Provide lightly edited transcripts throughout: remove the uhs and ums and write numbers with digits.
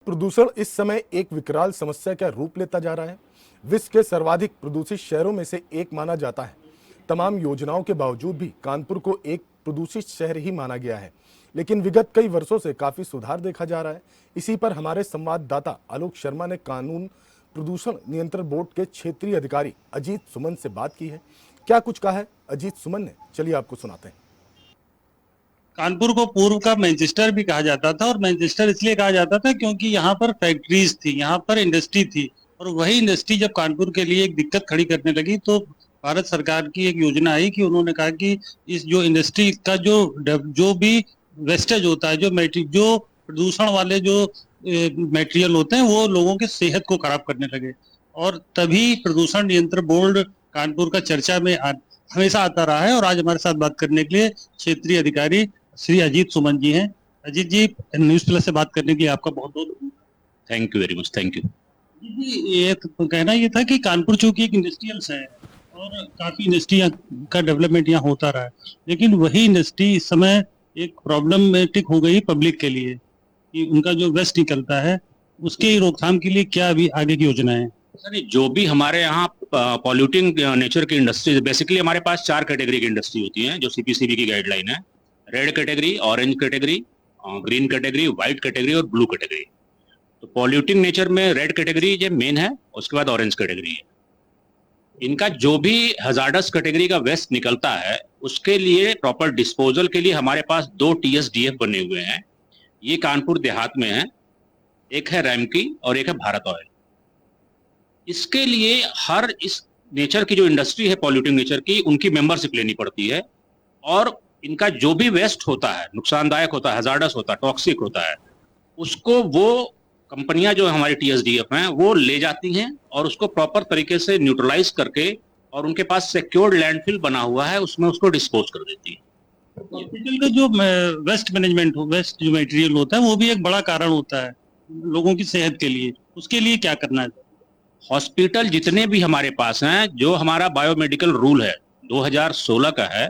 प्रदूषण इस समय एक विकराल समस्या का रूप लेता जा रहा है। विश्व के सर्वाधिक प्रदूषित शहरों में से एक माना जाता है। तमाम योजनाओं के बावजूद भी कानपुर को एक प्रदूषित शहर ही माना गया है, लेकिन विगत कई वर्षों से काफी सुधार देखा जा रहा है। इसी पर हमारे संवाददाता आलोक शर्मा ने कानून प्रदूषण नियंत्रण बोर्ड के क्षेत्रीय अधिकारी अजीत सुमन से बात की है। क्या कुछ कहा है अजीत सुमन ने, चलिए आपको सुनाते हैं। कानपुर को पूर्व का मैनचेस्टर भी कहा जाता था, और मैनचेस्टर इसलिए कहा जाता था क्योंकि यहाँ पर फैक्ट्रीज थी, यहाँ पर इंडस्ट्री थी। और वही इंडस्ट्री जब कानपुर के लिए एक दिक्कत खड़ी करने लगी तो भारत सरकार की एक योजना आई कि उन्होंने कहा कि इस जो इंडस्ट्री का जो भी वेस्टेज होता है, जो प्रदूषण वाले जो मटेरियल होते हैं, वो लोगों के सेहत को खराब करने लगे। और तभी प्रदूषण नियंत्रण बोर्ड कानपुर का चर्चा में हमेशा आता रहा है। और आज हमारे साथ बात करने के लिए क्षेत्रीय अधिकारी श्री अजीत सुमन जी हैं। अजीत जी, न्यूज़ प्लस से बात करने के लिए आपका बहुत बहुत thank you very much. Thank you ji. ये कहना ये था कि कानपुर चूंकि एक इंडस्ट्रियल है और काफी इंडस्ट्री का डेवलपमेंट यहाँ होता रहा है, लेकिन वही इंडस्ट्री इस समय एक प्रॉब्लमेटिक हो गई पब्लिक के लिए कि उनका जो वेस्ट निकलता है उसके रोकथाम के लिए क्या अभी आगे की योजना है? सर, जो भी हमारे यहाँ पॉल्यूटिंग नेचर की इंडस्ट्री, बेसिकली हमारे पास 4 कैटेगरी की इंडस्ट्री होती है जो सीपीसीबी की गाइडलाइन है। Red category, orange category, green category, white category और ब्लू कैटेगरी। तो पॉल्यूटिंग नेचर में रेड कैटेगरी जो मेन है, उसके बाद ऑरेंज कैटेगरी है। इनका जो भी हजार्डस कैटेगरी का वेस्ट निकलता है उसके लिए प्रॉपर डिस्पोजल के लिए हमारे पास 2 TSDF बने हुए हैं। ये कानपुर देहात में है, एक है रैमकी और एक है भारत ऑयल। इसके लिए हर इस नेचर की जो इंडस्ट्री है पॉल्यूटिंग नेचर की, उनकी मेंबरशिप लेनी पड़ती है। और इनका जो भी वेस्ट होता है, नुकसानदायक होता है, हजार्डस होता है, टॉक्सिक होता है, उसको वो कंपनियां जो हमारी TSDF हैं वो ले जाती हैं और उसको प्रॉपर तरीके से न्यूट्रलाइज करके, और उनके पास सिक्योर्ड लैंडफिल बना हुआ है, उसमें उसको डिस्पोज कर देती है। हॉस्पिटल का जो वेस्ट मैनेजमेंट, वेस्ट जो मटेरियल होता है, वो भी एक बड़ा कारण होता है लोगों की सेहत के लिए। उसके लिए क्या करना है? हॉस्पिटल जितने भी हमारे पास हैं, जो हमारा बायोमेडिकल रूल है 2016 का है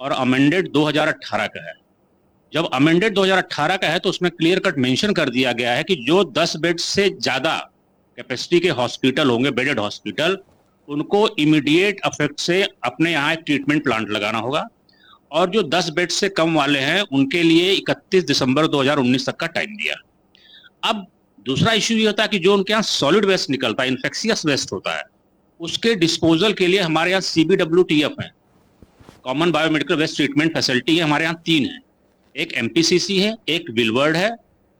और अमेंडेड 2018 का है। जब अमेंडेड 2018 का है तो उसमें क्लियर कट मेंशन कर दिया गया है कि जो 10 बेड से ज्यादा कैपेसिटी के हॉस्पिटल होंगे, बेडेड हॉस्पिटल, उनको इमीडिएट इफेक्ट से अपने यहाँ एक ट्रीटमेंट प्लांट लगाना होगा। और जो 10 बेड से कम वाले हैं उनके लिए 31 दिसंबर 2019 तक का टाइम दिया। अब दूसरा इश्यू ये होता है कि जो उनके यहाँ सॉलिड वेस्ट निकलता है, इन्फेक्शियस वेस्ट होता है, उसके डिस्पोजल के लिए हमारे यहाँ CBWTF है, common biomedical waste treatment facility है। हमारे यहाँ 3 है, एक MPCC है, एक विलवर्ड है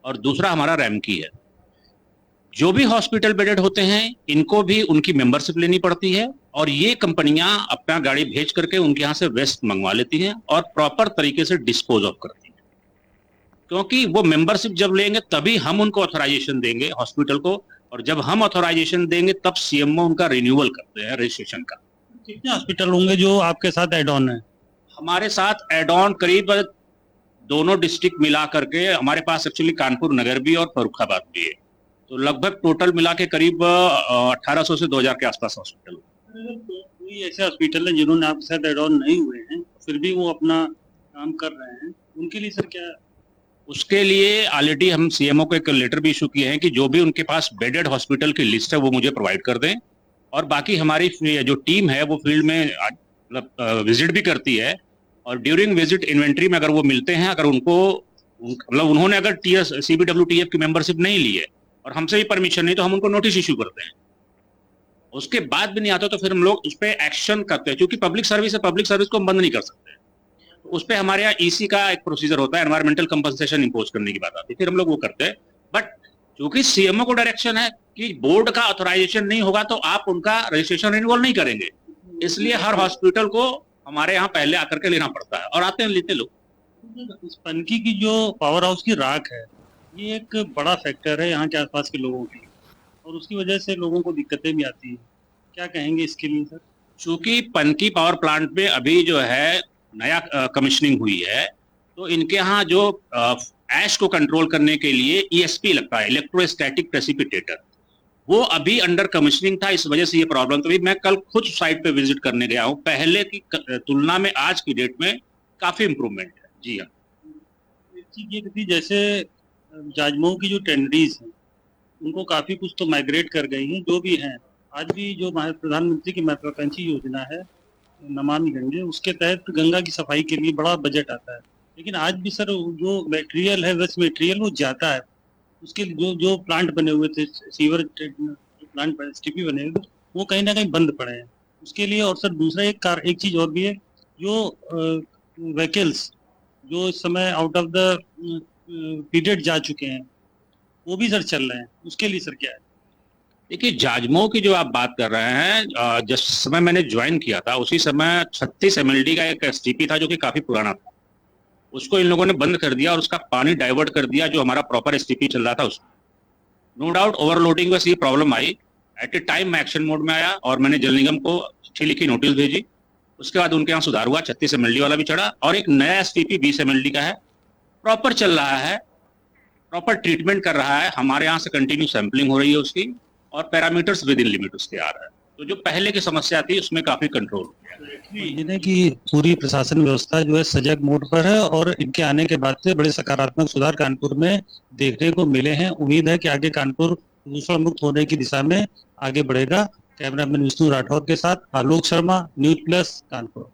और दूसरा हमारा रैमकी है। जो भी हॉस्पिटल बेडेड होते हैं इनको भी उनकी मेंबरशिप लेनी पड़ती है और ये कंपनियां अपना गाड़ी भेज करके उनके यहाँ से वेस्ट मंगवा लेती हैं और प्रॉपर तरीके से डिस्पोज ऑफ करती हैं। क्योंकि वो मेंबरशिप जब लेंगे तभी हम उनको ऑथराइजेशन देंगे हॉस्पिटल को, और जब हम ऑथराइजेशन देंगे तब CMO उनका रिन्यूअल करते हैं रजिस्ट्रेशन का। कितने हॉस्पिटल होंगे जो आपके साथ एड ऑन है? हमारे साथ एड ऑन करीब दोनों डिस्ट्रिक्ट मिला करके, हमारे पास एक्चुअली कानपुर नगर भी और फर्रुखाबाद भी है, तो लगभग टोटल मिला के करीब 1800 से 2000 के आसपास हॉस्पिटल। कोई ऐसे हॉस्पिटल है जिन्होंने आपके साथ एड ऑन नहीं हुए हैं फिर भी वो अपना काम कर रहे हैं, उनके लिए सर क्या? उसके लिए ऑलरेडी हम CMO को एक लेटर भी इशू किए हैं कि जो भी उनके पास बेडेड हॉस्पिटल की लिस्ट है वो मुझे प्रोवाइड कर दें। और बाकी हमारी जो टीम है वो फील्ड में मतलब विजिट भी करती है, और ड्यूरिंग विजिट इन्वेंट्री में अगर वो मिलते हैं, अगर उनको मतलब उन्होंने अगर CBWTF की मेंबरशिप नहीं ली है और हमसे भी परमिशन नहीं, तो हम उनको नोटिस इशू करते हैं। उसके बाद भी नहीं आता तो फिर हम लोग उस पर एक्शन करते हैं, क्योंकि पब्लिक सर्विस है, पब्लिक सर्विस को हम बंद नहीं कर सकते। तो उस पर हमारे यहाँ EC का एक प्रोसीजर होता है, एनवायरमेंटल कंपनसेशन इंपोज करने की बात आती है, फिर हम लोग वो करते हैं। बट क्योंकि CMO को डायरेक्शन है कि बोर्ड का ऑथराइजेशन नहीं होगा तो आप उनका रजिस्ट्रेशन रिन्यूअल नहीं करेंगे, इसलिए हर हॉस्पिटल को हमारे यहाँ पहले आकर के लेना पड़ता है, और आते हैं लेते लोग। इस पनकी की जो पावर हाउस की राख है, ये एक बड़ा फैक्टर है यहाँ के आसपास के लोगों के लिए, और उसकी वजह से लोगों को दिक्कतें भी आती हैं। क्या कहेंगे इसके लिए सर? चूंकि पनकी पावर प्लांट में अभी जो है नया कमिश्निंग हुई है, तो इनके यहाँ जो ऐश को कंट्रोल करने के लिए ESP लगता है, इलेक्ट्रोस्टैटिक प्रेसिपिटेटर, वो अभी अंडर कमिश्निंग था, इस वजह से ये प्रॉब्लम। तो मैं कल खुद साइट पे विजिट करने गया हूँ, पहले की तुलना में आज की डेट में काफी इम्प्रूवमेंट है। जी हाँ। जैसे जाजमऊ की जो टेनरीज है उनको काफी कुछ तो माइग्रेट कर गई हैं, जो भी हैं। आज भी जो प्रधानमंत्री की महत्वाकांक्षी योजना है नमामि गंगे, उसके तहत गंगा की सफाई के लिए बड़ा बजट आता है। लेकिन आज भी सर जो मटेरियल है, वेस्ट मटेरियल वो जाता है। उसके जो जो प्लांट बने हुए थे, सीवर प्लांट एसटीपी बने हुए थे, वो कहीं ना कहीं बंद पड़े हैं उसके लिए। और सर दूसरा एक चीज और भी है, जो व्हीकल्स जो इस समय आउट ऑफ द पीरियड जा चुके हैं, वो भी सर चल रहे हैं। उसके लिए सर क्या है? देखिए, जाजमो की जो आप बात कर रहे हैं, जिस समय मैंने ज्वाइन किया था उसी समय 36 MLD का एक एसटीपी था जो कि काफी पुराना था। उसको इन लोगों ने बंद कर दिया और उसका पानी डाइवर्ट कर दिया जो हमारा प्रॉपर एसटीपी चल रहा था उसमें। नो डाउट ओवरलोडिंग में ये प्रॉब्लम आई। एट ए टाइम मैं एक्शन मोड में आया और मैंने जल निगम को चिट्ठी लिखी, नोटिस भेजी। उसके बाद उनके यहाँ सुधार हुआ, 36 MLD वाला भी चढ़ा और एक नया एसटीपी 20 MLD का है, प्रॉपर चल रहा है, प्रॉपर ट्रीटमेंट कर रहा है। हमारे यहाँ से कंटिन्यू सैंपलिंग हो रही है उसकी और पैरामीटर्स विद इन लिमिट उसके आ रहा है। तो जो पहले की समस्या थी उसमें काफी कंट्रोल हो गया। जिन्हें की पूरी प्रशासन व्यवस्था जो है सजग मोड पर है और इनके आने के बाद से बड़े सकारात्मक सुधार कानपुर में देखने को मिले हैं। उम्मीद है कि आगे कानपुर प्रदूषण मुक्त होने की दिशा में आगे बढ़ेगा। कैमरामैन विष्णु राठौर के साथ आलोक शर्मा, न्यूज़ प्लस, कानपुर।